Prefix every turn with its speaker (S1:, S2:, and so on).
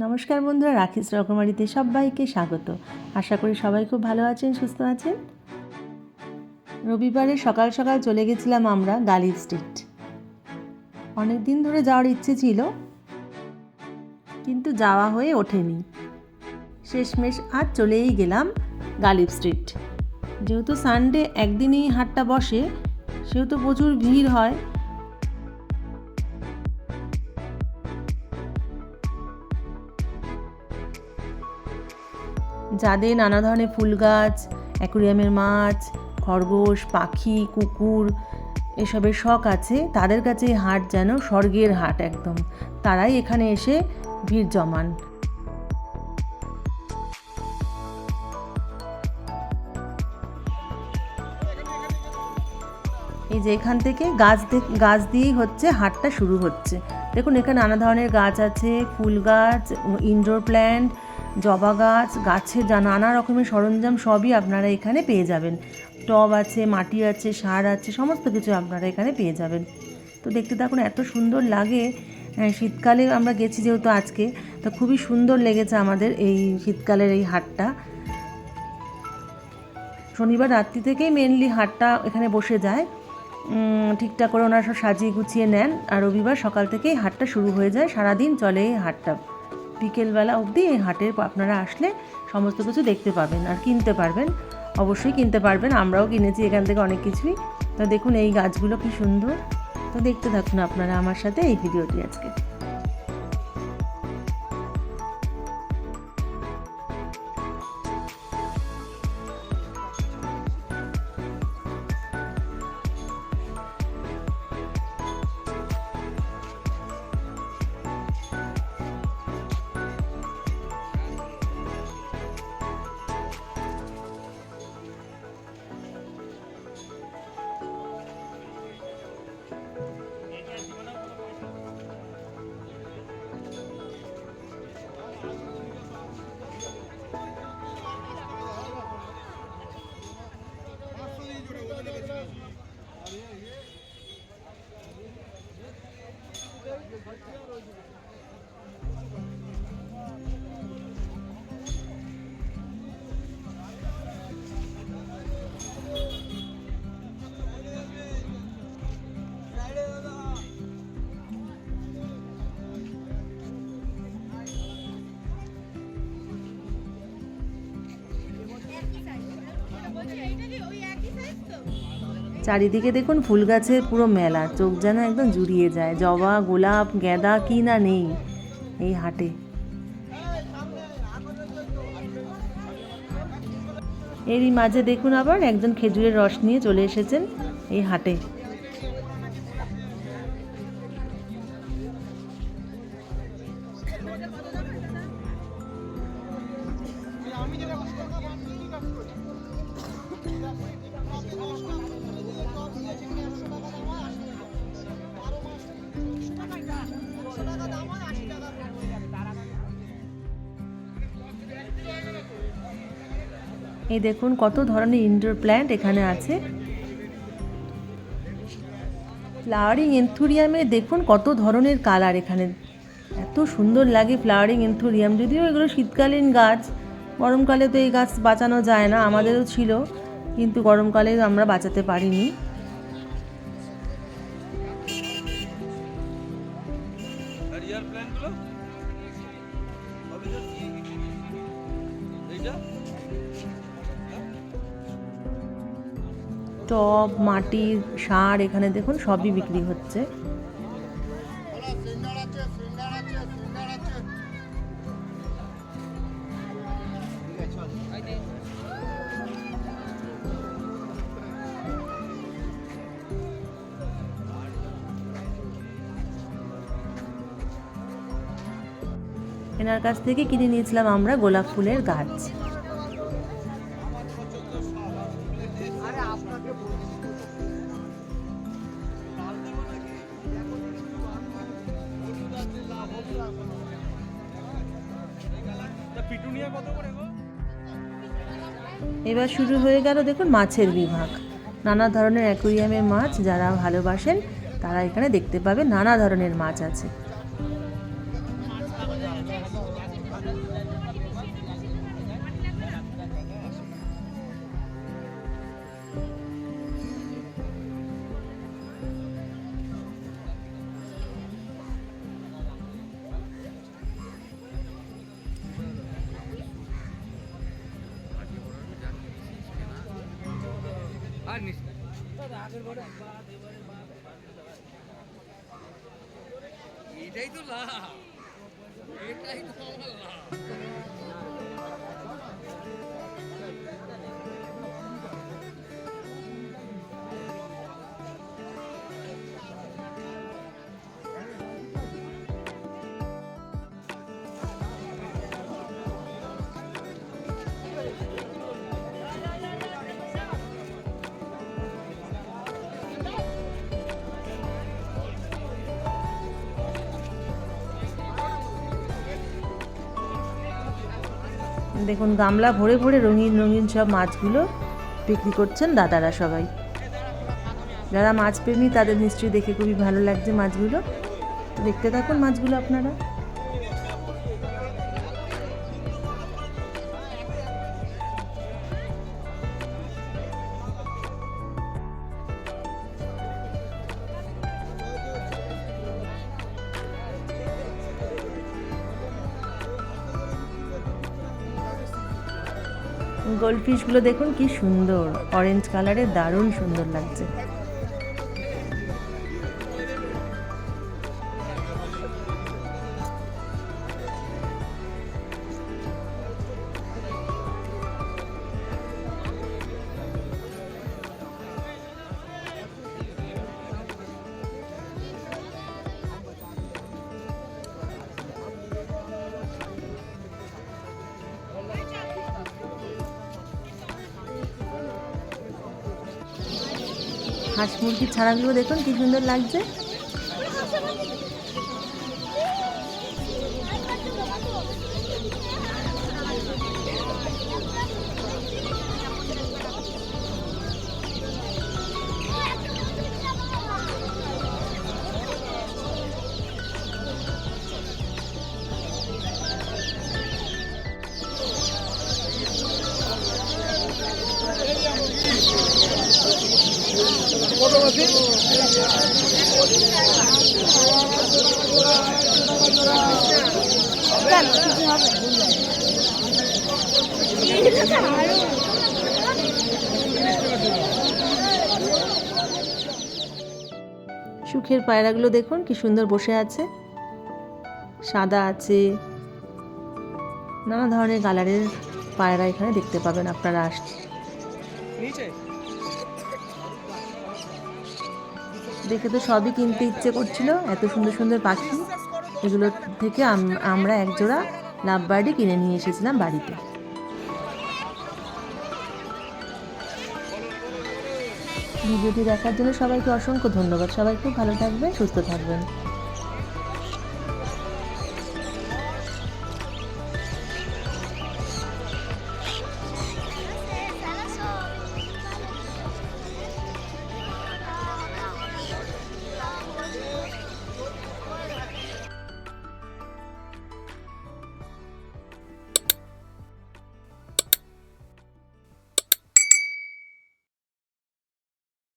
S1: নমস্কার বন্ধুরা, রাখিস রকমারিতে সবাইকে স্বাগত। আশা করি সবাই খুব ভালো আছেন, সুস্থ আছেন। রবিবারে সকাল সকাল চলে গেছিলাম আমরা গালিব স্ট্রিট। অনেক দিন ধরে যাওয়ার ইচ্ছে ছিল, কিন্তু যাওয়া হয়ে ওঠেনি। শেষমেশ আজ চলেই গেলাম গালিব স্ট্রিট। যেহেতু সানডে একদিনই হাটটা বসে, সেহেতু প্রচুর ভিড় হয়। যাদের নানা ধরনের ফুল গাছ, অ্যাকুরিয়ামের মাছ, খরগোশ, পাখি, কুকুর এসবের শখ আছে, তাদের কাছে এই হাট যেন স্বর্গের হাট একদম। তারাই এখানে এসে ভিড় জমান। এই যে এখান থেকে গাছ দিয়েই হচ্ছে হাটটা শুরু হচ্ছে। দেখুন এখানে নানা ধরনের গাছ আছে, ফুল গাছ, ইনডোর প্ল্যান্ট, জবা গাছ, গাছের নানা রকমের সরঞ্জাম সবই আপনারা এখানে পেয়ে যাবেন। টব আছে, মাটি আছে, সার আছে, সমস্ত কিছু আপনারা এখানে পেয়ে যাবেন। তো দেখতে থাকুন, এত সুন্দর লাগে। শীতকালে আমরা গেছি যেহেতু আজকে, তো খুবই সুন্দর লেগেছে আমাদের এই শীতকালের এই হাটটা। শনিবার রাত্রি থেকেই মেনলি হাটটা এখানে বসে যায়, ঠিকঠাক করে ওনারা সব সাজিয়ে গুছিয়ে নেন। আর রবিবার সকাল থেকেই হাটটা শুরু হয়ে যায়, সারাদিন চলে এই হাটটা। বিকেলবেলা অবধি এই হাটের আপনারা আসলে সমস্ত কিছু দেখতে পাবেন আর কিনতে পারবেন। অবশ্যই কিনতে পারবেন, আমরাও কিনেছি এখান থেকে অনেক কিছুই। তো দেখুন এই গাছগুলো কি সুন্দর। তো দেখতে থাকুন আপনারা আমার সাথে এই ভিডিওটি আজকে। চারিদিকে দেখুন ফুল গাছের পুরো মেলা, চোখ যেন একদম জুড়িয়ে যায়। জবা, গোলাপ, গাঁদা কি না নেই এই হাটে। এরই মাঝে দেখুন আবার একজন খেজুরের রস নিয়ে চলে এসেছেন এই হাটে। এই দেখুন কত ধরনের ইনডোর প্ল্যান্ট এখানে আছে। ফ্লাওয়ারিং এনথুরিয়ামে দেখুন কত ধরনের কালার এখানে, এত সুন্দর লাগে ফ্লাওয়ারিং এনথুরিয়াম। যদিও এগুলো শীতকালীন গাছ, গরমকালে তো এই গাছ বাঁচানো যায় না, আমাদেরও ছিল, কিন্তু গরমকালে আমরা বাঁচাতে পারিনি। টব, মাটির সার এখানে দেখুন সবই বিক্রি হচ্ছে। এনার কাছ থেকে কিনে নিয়েছিলাম আমরা গোলাপ ফুলের গাছ। এবার শুরু হয়ে গেল দেখুন মাছের বিভাগ। নানা ধরনের অ্যাকুরিয়ামের মাছ যারা ভালোবাসেন তারা এখানে দেখতে পাবেন, নানা ধরনের মাছ আছে।
S2: এটাই তো লাভ, এটাই তো আমার লাভ।
S1: দেখুন গামলা ভরে ভরে রঙিন রঙিন সব মাছগুলো বিক্রি করছেন দাদারা সবাই। যারা মাছ প্রেমী তাদের নিশ্চয়ই দেখে খুবই ভালো লাগছে মাছগুলো। দেখতে থাকুন মাছগুলো আপনারা। গোল্ডফিশগুলো দেখুন কি সুন্দর, অরেঞ্জ কালারের, দারুণ সুন্দর লাগছে। হাঁস মুরগির ছানাগুলো দেখুন কি সুন্দর লাগছে। সুখের পায়রাগুলো দেখুন কি সুন্দর বসে আছে, সাদা আছে, নানা ধরনের কালারের পায়রা এখানে দেখতে পাবেন আপনারা আসলে। দেখে তো সবই কিনতে ইচ্ছে করছিল, এত সুন্দর সুন্দর পাখি। এগুলো থেকে আমরা একজোড়া লাভ বার্ডই কিনে নিয়ে এসেছিলাম বাড়িতে। ভিডিওটি দেখার জন্য সবাইকে অসংখ্য ধন্যবাদ। সবাই খুব ভালো থাকবেন, সুস্থ থাকবেন।